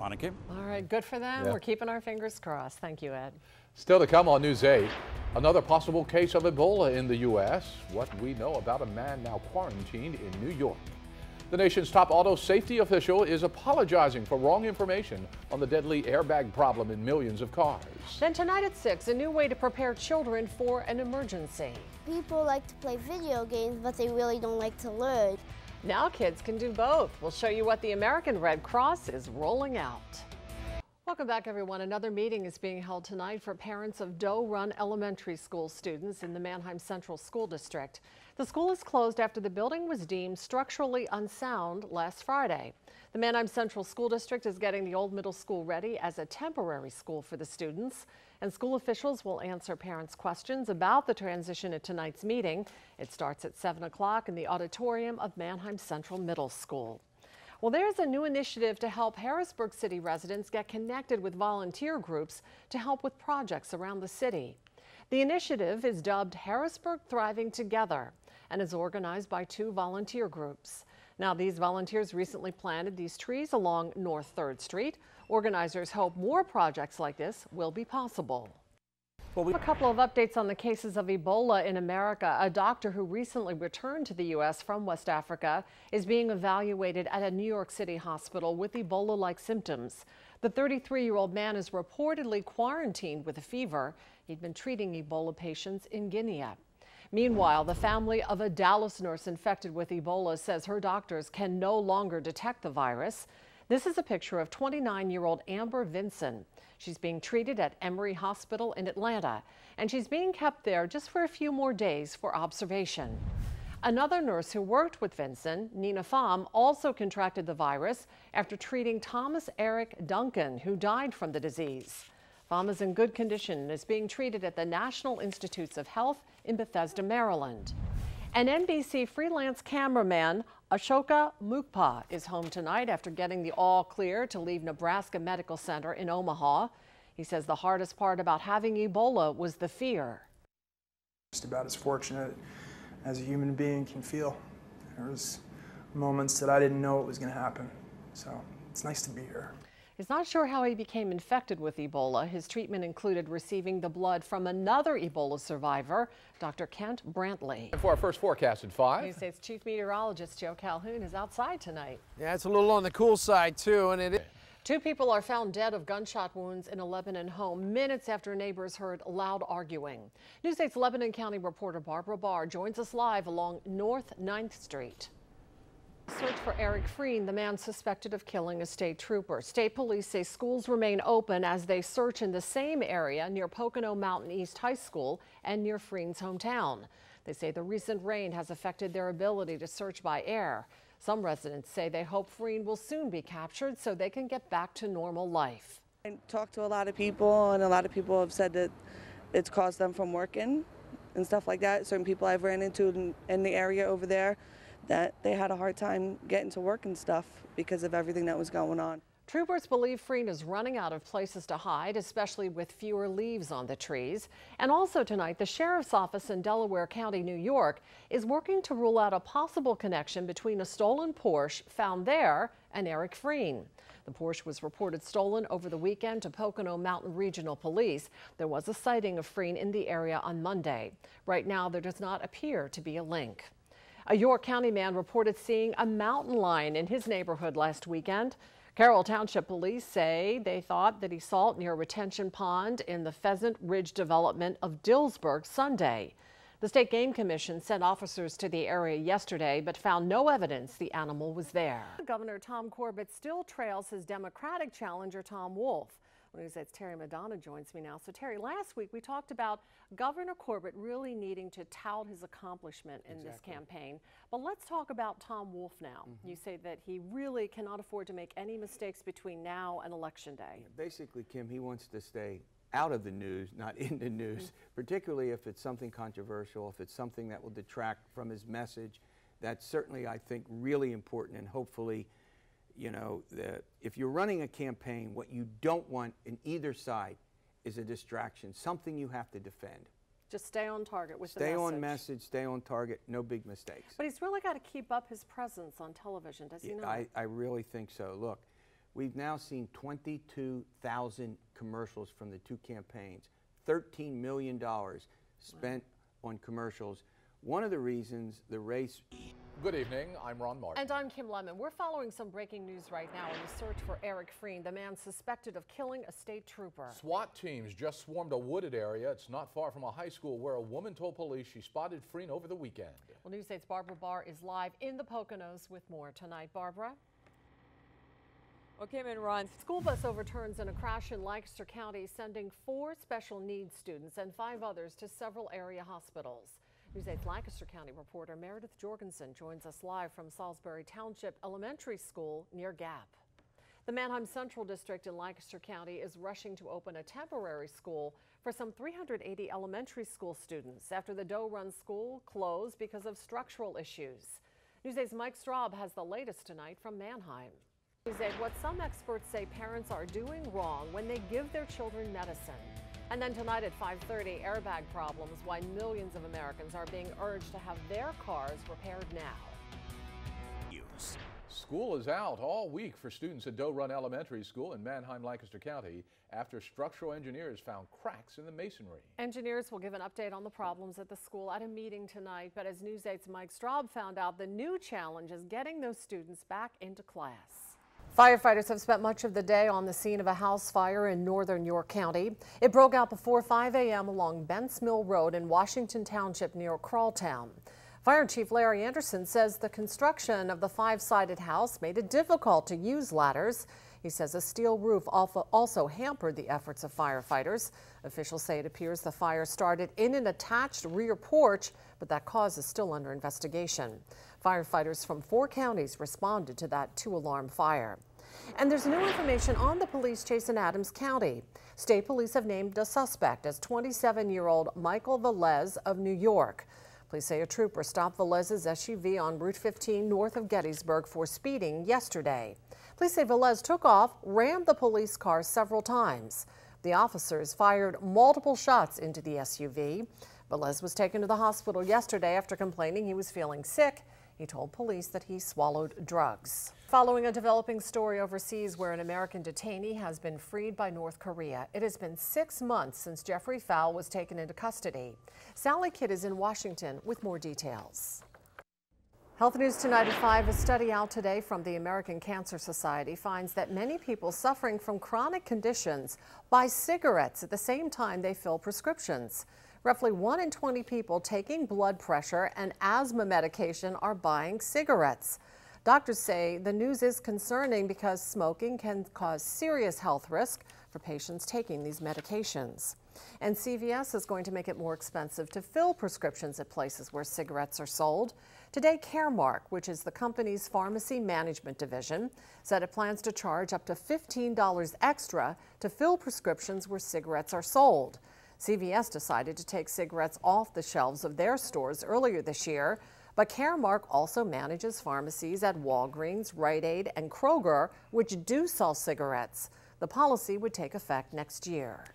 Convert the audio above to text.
Monica? All right, good for them. Yeah. We're keeping our fingers crossed. Thank you, Ed. Still to come on News 8, another possible case of Ebola in the U.S. What we know about a man now quarantined in New York. The nation's top auto safety official is apologizing for wrong information on the deadly airbag problem in millions of cars. Then tonight at 6, a new way to prepare children for an emergency. People like to play video games, but they really don't like to learn. Now kids can do both. We'll show you what the American Red Cross is rolling out. Welcome back, everyone. Another meeting is being held tonight for parents of Doe Run Elementary School students in the Manheim Central School District. The school is closed after the building was deemed structurally unsound last Friday. The Manheim Central School District is getting the old middle school ready as a temporary school for the students, and school officials will answer parents' questions about the transition at tonight's meeting. It starts at 7 o'clock in the auditorium of Manheim Central Middle School. Well, there's a new initiative to help Harrisburg City residents get connected with volunteer groups to help with projects around the city. The initiative is dubbed Harrisburg Thriving Together and is organized by 2 volunteer groups. Now, these volunteers recently planted these trees along North 3rd Street. Organizers hope more projects like this will be possible. Well, a couple of updates on the cases of Ebola in America. A doctor who recently returned to the U.S. from West Africa is being evaluated at a New York City hospital with Ebola-like symptoms. The 33-year-old man is reportedly quarantined with a fever. He'd been treating Ebola patients in Guinea. Meanwhile, the family of a Dallas nurse infected with Ebola says her doctors can no longer detect the virus. This is a picture of 29-year-old Amber Vinson. She's being treated at Emory Hospital in Atlanta, and she's being kept there just for a few more days for observation. Another nurse who worked with Vinson, Nina Pham, also contracted the virus after treating Thomas Eric Duncan, who died from the disease. Pham is in good condition and is being treated at the National Institutes of Health in Bethesda, Maryland. An NBC freelance cameraman, Ashoka Mukpa, is home tonight after getting the all clear to leave Nebraska Medical Center in Omaha. He says the hardest part about having Ebola was the fear. Just about as fortunate as a human being can feel. There was moments that I didn't know it was going to happen, so it's nice to be here. He's not sure how he became infected with Ebola. His treatment included receiving the blood from another Ebola survivor, Dr. Kent Brantley. And for our first forecast at 5. News 8's Chief Meteorologist Joe Calhoun is outside tonight. Yeah, it's a little on the cool side, too, and it is. 2 people are found dead of gunshot wounds in a Lebanon home minutes after neighbors heard loud arguing. News 8's Lebanon County reporter Barbara Barr joins us live along North 9th Street. Search for Eric Freen, the man suspected of killing a state trooper. State police say schools remain open as they search in the same area near Pocono Mountain East High School and near Freen's hometown. They say the recent rain has affected their ability to search by air. Some residents say they hope Freen will soon be captured so they can get back to normal life. I talked to a lot of people, and a lot of people have said that it's caused them from working and stuff like that. Certain people I've ran into in the area over there, that they had a hard time getting to work and stuff because of everything that was going on. Troopers believe Freen is running out of places to hide, especially with fewer leaves on the trees. And also tonight, the sheriff's office in Delaware County, New York, is working to rule out a possible connection between a stolen Porsche found there and Eric Freen. The Porsche was reported stolen over the weekend to Pocono Mountain Regional Police. There was a sighting of Freen in the area on Monday. Right now, there does not appear to be a link. A York County man reported seeing a mountain lion in his neighborhood last weekend. Carroll Township police say they thought that he saw it near a retention pond in the Pheasant Ridge development of Dillsburg Sunday. The State Game Commission sent officers to the area yesterday but found no evidence the animal was there. Governor Tom Corbett still trails his Democratic challenger Tom Wolf. News 8's Terry Madonna joins me now. So Terry, last week we talked about Governor Corbett really needing to tout his accomplishment in this campaign. But let's talk about Tom Wolf now. You say that he really cannot afford to make any mistakes between now and Election Day. Yeah, basically, Kim, he wants to stay out of the news, not in the news, particularly if it's something controversial, if it's something that will detract from his message. That's certainly, I think, really important, and hopefully, you know, if you're running a campaign, what you don't want in either side is a distraction, something you have to defend. Just stay on target with the message. Stay on message, stay on target, no big mistakes. But he's really got to keep up his presence on television, does he not? I really think so. Look, We've now seen 22,000 commercials from the two campaigns, $13 million spent on commercials. One of the reasons the race... Good evening, I'm Ron Martin. And I'm Kim Lemon. We're following some breaking news right now in the search for Eric Frein, the man suspected of killing a state trooper. SWAT teams just swarmed a wooded area. It's not far from a high school where a woman told police she spotted Frein over the weekend. Well, News 8's Barbara Barr is live in the Poconos with more tonight. Barbara? Well, Kim and Ron. School bus overturns in a crash in Lancaster County, sending 4 special needs students and 5 others to several area hospitals. News 8's Lancaster County reporter Meredith Jorgensen joins us live from Salisbury Township Elementary School near Gap. The Manheim Central District in Lancaster County is rushing to open a temporary school for some 380 elementary school students after the Doe Run School closed because of structural issues. News 8's Mike Straub has the latest tonight from Manheim. News 8, what some experts say parents are doing wrong when they give their children medicine. And then tonight at 5:30, airbag problems, why millions of Americans are being urged to have their cars repaired now. School is out all week for students at Doe Run Elementary School in Manheim, Lancaster County after structural engineers found cracks in the masonry. Engineers will give an update on the problems at the school at a meeting tonight, but as News 8's Mike Straub found out, the new challenge is getting those students back into class. Firefighters have spent much of the day on the scene of a house fire in northern York County. It broke out before 5 a.m. along Bents Mill Road in Washington Township near Crawltown. Fire Chief Larry Anderson says the construction of the 5-sided house made it difficult to use ladders. He says a steel roof also hampered the efforts of firefighters. Officials say it appears the fire started in an attached rear porch, but that cause is still under investigation. Firefighters from 4 counties responded to that 2-alarm fire. And there's new information on the police chase in Adams County. State police have named a suspect as 27-year-old Michael Velez of New York. Police say a trooper stopped Velez's SUV on Route 15 north of Gettysburg for speeding yesterday. Police say Velez took off, rammed the police car several times. The officers fired multiple shots into the SUV. Velez was taken to the hospital yesterday after complaining he was feeling sick. He told police that he swallowed drugs. Following a developing story overseas where an American detainee has been freed by North Korea, it has been 6 months since Jeffrey Fowl was taken into custody. Sally Kidd is in Washington with more details. Health News Tonight at 5, a study out today from the American Cancer Society finds that many people suffering from chronic conditions buy cigarettes at the same time they fill prescriptions. Roughly 1 in 20 people taking blood pressure and asthma medication are buying cigarettes. Doctors say the news is concerning because smoking can cause serious health risk for patients taking these medications. And CVS is going to make it more expensive to fill prescriptions at places where cigarettes are sold. Today, Caremark, which is the company's pharmacy management division, said it plans to charge up to $15 extra to fill prescriptions where cigarettes are sold. CVS decided to take cigarettes off the shelves of their stores earlier this year, but Caremark also manages pharmacies at Walgreens, Rite Aid, and Kroger, which do sell cigarettes. The policy would take effect next year.